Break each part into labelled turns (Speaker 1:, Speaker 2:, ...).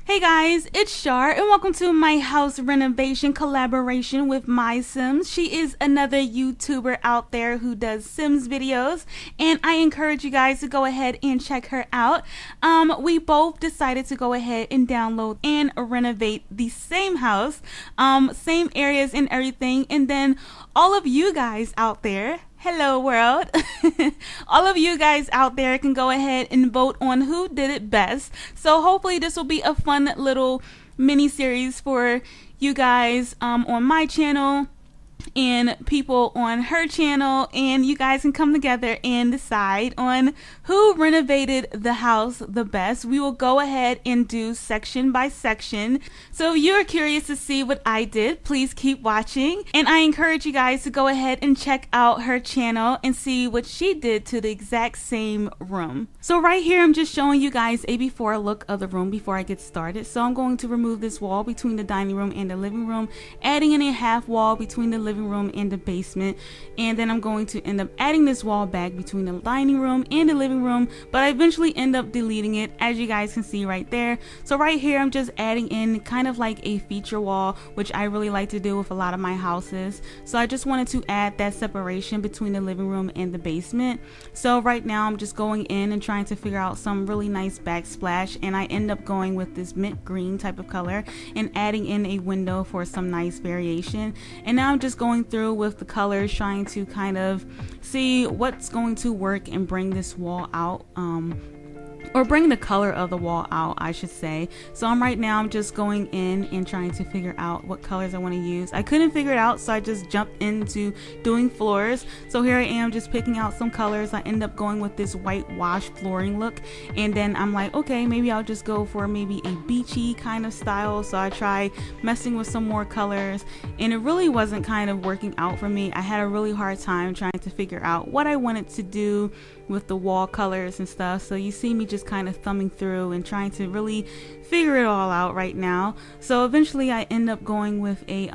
Speaker 1: Hey guys, it's Shar and welcome to my house renovation collaboration with MaiSims. She is another YouTuber out there who does Sims videos, and I encourage you guys to go ahead and check her out. We both decided to go ahead and download and renovate the same house, same areas and everything, and then all of you guys out there, hello world, all of you guys out there can go ahead and vote on who did it best. So hopefully this will be a fun little mini series for you guys on my channel and people on her channel, and you guys can come together and decide on who renovated the house the best. We will go ahead and do section by section. So if you're curious to see what I did, please keep watching, and I encourage you guys to go ahead and check out her channel and see what she did to the exact same room. So right here I'm just showing you guys a before look of the room before I get started. So I'm going to remove this wall between the dining room and the living room, adding in a half wall between the living room and the basement, and then I'm going to end up adding this wall back between the dining room and the living room, but I eventually end up deleting it, as you guys can see right there. So right here I'm just adding in kind of like a feature wall, which I really like to do with a lot of my houses. So I just wanted to add that separation between the living room and the basement. So right now I'm just going in and trying to figure out some really nice backsplash, and I end up going with this mint green type of color and adding in a window for some nice variation. And now I'm just going through with the colors, trying to kind of see what's going to work and bring this wall out, or bring the color of the wall out, I should say. So right now I'm just going in and trying to figure out what colors I want to use. I couldn't figure it out, so I just jumped into doing floors. So here I am just picking out some colors. I end up going with this whitewash flooring look, and then I'm like, okay, maybe I'll just go for maybe a beachy kind of style. So I try messing with some more colors, and it really wasn't kind of working out for me. I had a really hard time trying to figure out what I wanted to do with the wall colors and stuff. So you see me just kind of thumbing through and trying to really figure it all out right now. So eventually I end up going with a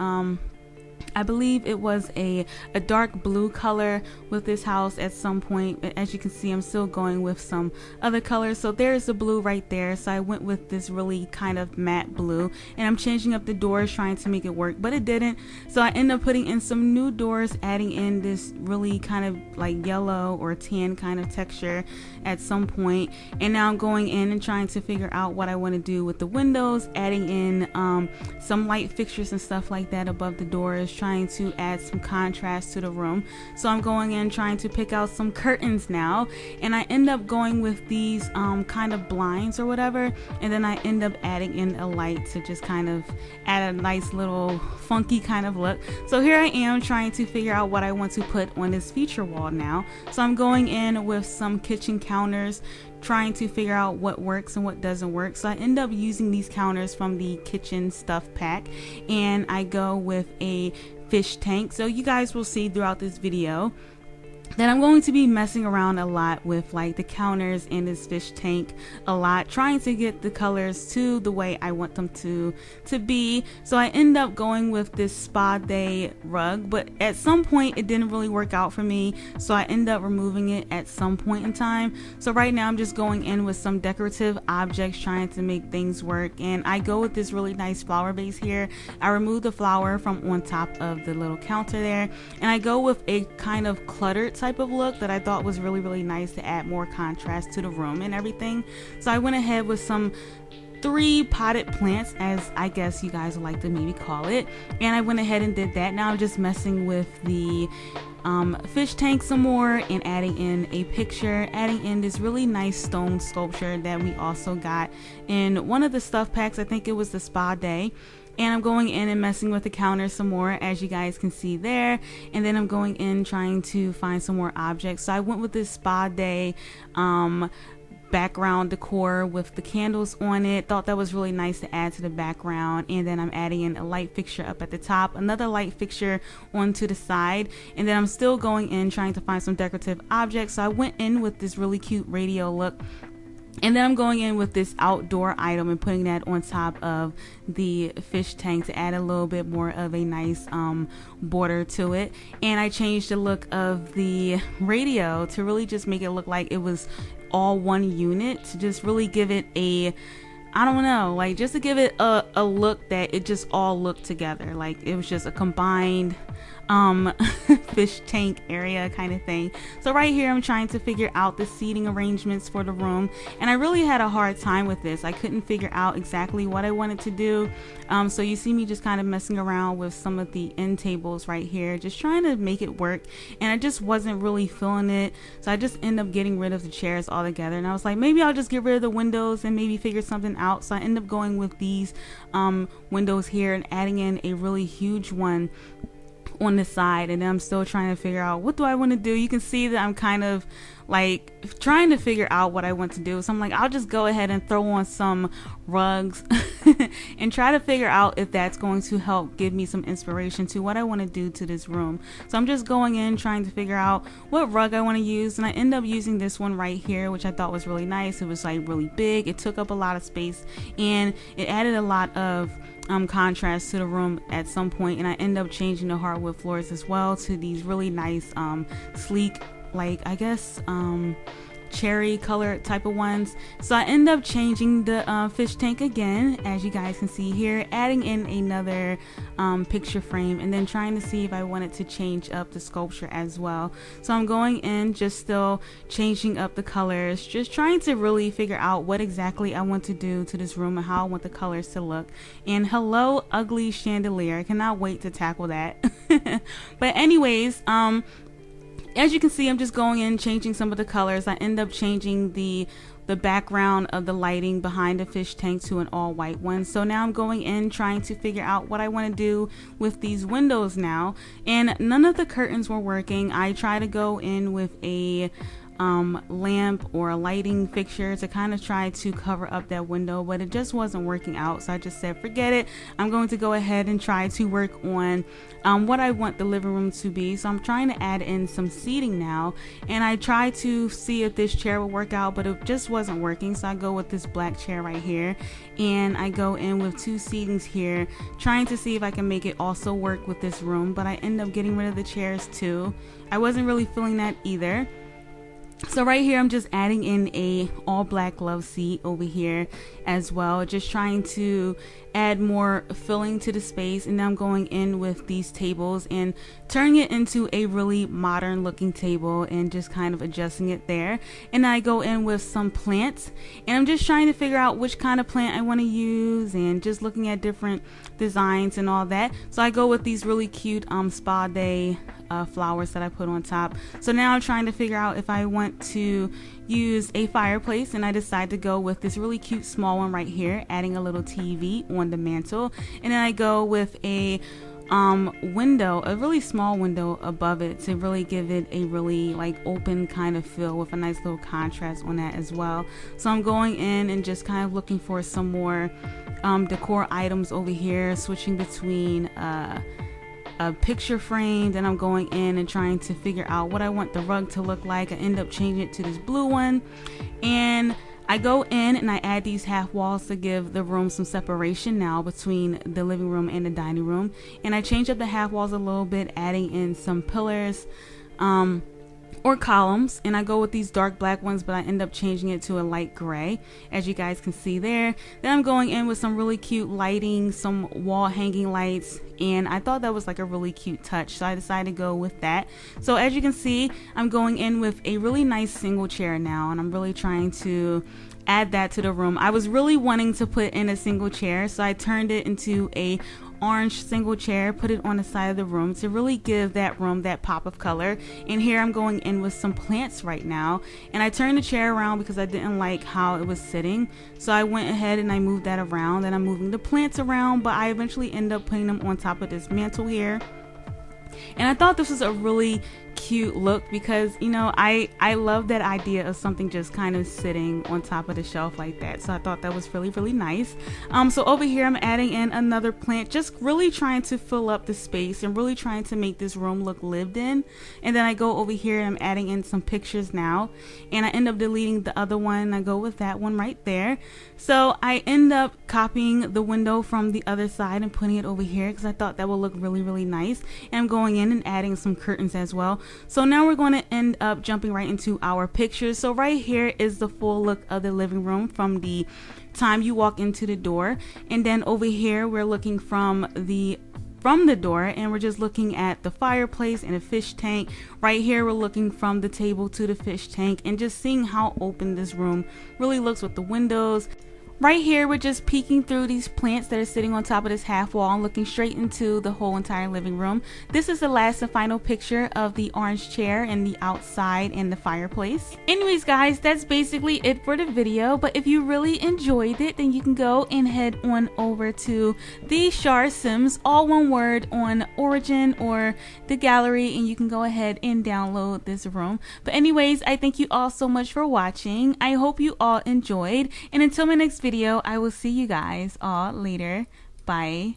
Speaker 1: I believe it was a dark blue color with this house at some point. As you can see, I'm still going with some other colors. So there's the blue right there. So I went with this really kind of matte blue, and I'm changing up the doors trying to make it work, but it didn't. So I end up putting in some new doors, adding in this really kind of like yellow or tan kind of texture at some point. And now I'm going in and trying to figure out what I want to do with the windows, adding in some light fixtures and stuff like that above the doors, trying to add some contrast to the room. So I'm going in trying to pick out some curtains now, and I end up going with these kind of blinds or whatever, and then I end up adding in a light to just kind of add a nice little funky kind of look. So here I am trying to figure out what I want to put on this feature wall now. So I'm going in with some kitchen counters, trying to figure out what works and what doesn't work. So I end up using these counters from the kitchen stuff pack, and I go with a fish tank. So you guys will see throughout this video that I'm going to be messing around a lot with like the counters and this fish tank a lot, trying to get the colors to the way I want them to be. So I end up going with this spa day rug, but at some point it didn't really work out for me, so I end up removing it at some point in time. So right now I'm just going in with some decorative objects, trying to make things work, and I go with this really nice flower base here. I remove the flower from on top of the little counter there, and I go with a kind of cluttered type of look that I thought was really nice to add more contrast to the room and everything. So I went ahead with some 3 potted plants, as I guess you guys would like to maybe call it, and I went ahead and did that. Now I'm just messing with the fish tank some more and adding in a picture, adding in this really nice stone sculpture that we also got in one of the stuff packs. I think it was the spa day. And I'm going in and messing with the counter some more, as you guys can see there. And then I'm going in trying to find some more objects. So I went with this spa day background decor with the candles on it. Thought that was really nice to add to the background. And then I'm adding in a light fixture up at the top, another light fixture onto the side, and then I'm still going in trying to find some decorative objects. So I went in with this really cute radio look, and then I'm going in with this outdoor item and putting that on top of the fish tank to add a little bit more of a nice border to it. And I changed the look of the radio to really just make it look like it was all one unit, to just really give it a I don't know, like just to give it a look that it just all looked together, like it was just a combined fish tank area kind of thing. So right here I'm trying to figure out the seating arrangements for the room, and I really had a hard time with this. I couldn't figure out exactly what I wanted to do. So you see me just kind of messing around with some of the end tables right here, just trying to make it work, and I just wasn't really feeling it. So I just end up getting rid of the chairs altogether, and I was like, maybe I'll just get rid of the windows and maybe figure something out. So I end up going with these windows here and adding in a really huge one on the side, and then I'm still trying to figure out what do I want to do. You can see that I'm kind of like trying to figure out what I want to do. So I'm like, I'll just go ahead and throw on some rugs and try to figure out if that's going to help give me some inspiration to what I want to do to this room. So I'm just going in trying to figure out what rug I want to use, and I end up using this one right here, which I thought was really nice. It was like really big, it took up a lot of space, and it added a lot of contrast to the room at some point. And I end up changing the hardwood floors as well to these really nice sleek, like I guess cherry color type of ones. So I end up changing the fish tank again, as you guys can see here, adding in another picture frame, and then trying to see if I wanted to change up the sculpture as well. So I'm going in, just still changing up the colors, just trying to really figure out what exactly I want to do to this room and how I want the colors to look. And hello ugly chandelier, I cannot wait to tackle that. But anyways, as you can see, I'm just going in changing some of the colors. I end up changing the background of the lighting behind the fish tank to an all white one. So now I'm going in trying to figure out what I want to do with these windows now, and none of the curtains were working. I try to go in with a lamp or a lighting fixture to kind of try to cover up that window, but it just wasn't working out. So I just said, forget it, I'm going to go ahead and try to work on what I want the living room to be. So I'm trying to add in some seating now, and I try to see if this chair will work out, but it just wasn't working. So I go with this black chair right here, and I go in with two seatings here, trying to see if I can make it also work with this room, but I end up getting rid of the chairs too. I wasn't really feeling that either. So right here I'm just adding in a all black love seat over here as well, just trying to add more filling to the space. And now I'm going in with these tables and turning it into a really modern looking table and just kind of adjusting it there. And I go in with some plants, and I'm just trying to figure out which kind of plant I want to use and just looking at different designs and all that. So I go with these really cute spa day flowers that I put on top. So now I'm trying to figure out if I want to use a fireplace, and I decide to go with this really cute small one right here, adding a little TV on the mantle. And then I go with a window, a really small window above it to really give it a really like open kind of feel with a nice little contrast on that as well. So I'm going in and just kind of looking for some more decor items over here, switching between a picture frame. Then I'm going in and trying to figure out what I want the rug to look like. I end up changing it to this blue one, and I go in and I add these half walls to give the room some separation now between the living room and the dining room. And I change up the half walls a little bit, adding in some pillars or columns, and I go with these dark black ones, but I end up changing it to a light gray, as you guys can see there. Then I'm going in with some really cute lighting, some wall hanging lights, and I thought that was like a really cute touch, so I decided to go with that. So as you can see, I'm going in with a really nice single chair now, and I'm really trying to add that to the room. I was really wanting to put in a single chair, so I turned it into a orange single chair, put it on the side of the room to really give that room that pop of color. And here I'm going in with some plants right now, and I turned the chair around because I didn't like how it was sitting, so I went ahead and I moved that around, and I'm moving the plants around, but I eventually end up putting them on top of this mantle here. And I thought this was a really cute look because, you know, I love that idea of something just kind of sitting on top of the shelf like that. So I thought that was really, really nice. So over here I'm adding in another plant, just really trying to fill up the space and really trying to make this room look lived in. And then I go over here and I'm adding in some pictures now, and I end up deleting the other one, and I go with that one right there. So I end up copying the window from the other side and putting it over here because I thought that would look really, really nice. And I'm going in and adding some curtains as well. So now we're going to end up jumping right into our pictures. So right here is the full look of the living room from the time you walk into the door. And then over here we're looking from the door, and we're just looking at the fireplace and a fish tank. Right here we're looking from the table to the fish tank and just seeing how open this room really looks with the windows. Right here we're just peeking through these plants that are sitting on top of this half wall and looking straight into the whole entire living room. This is the last and final picture of the orange chair and the outside and the fireplace. Anyways guys, that's basically it for the video, but if you really enjoyed it, then you can go and head on over to the thecharsims, all one word, on Origin or the gallery, and you can go ahead and download this room. But anyways, I thank you all so much for watching. I hope you all enjoyed, and until my next video, I will see you guys all later. Bye.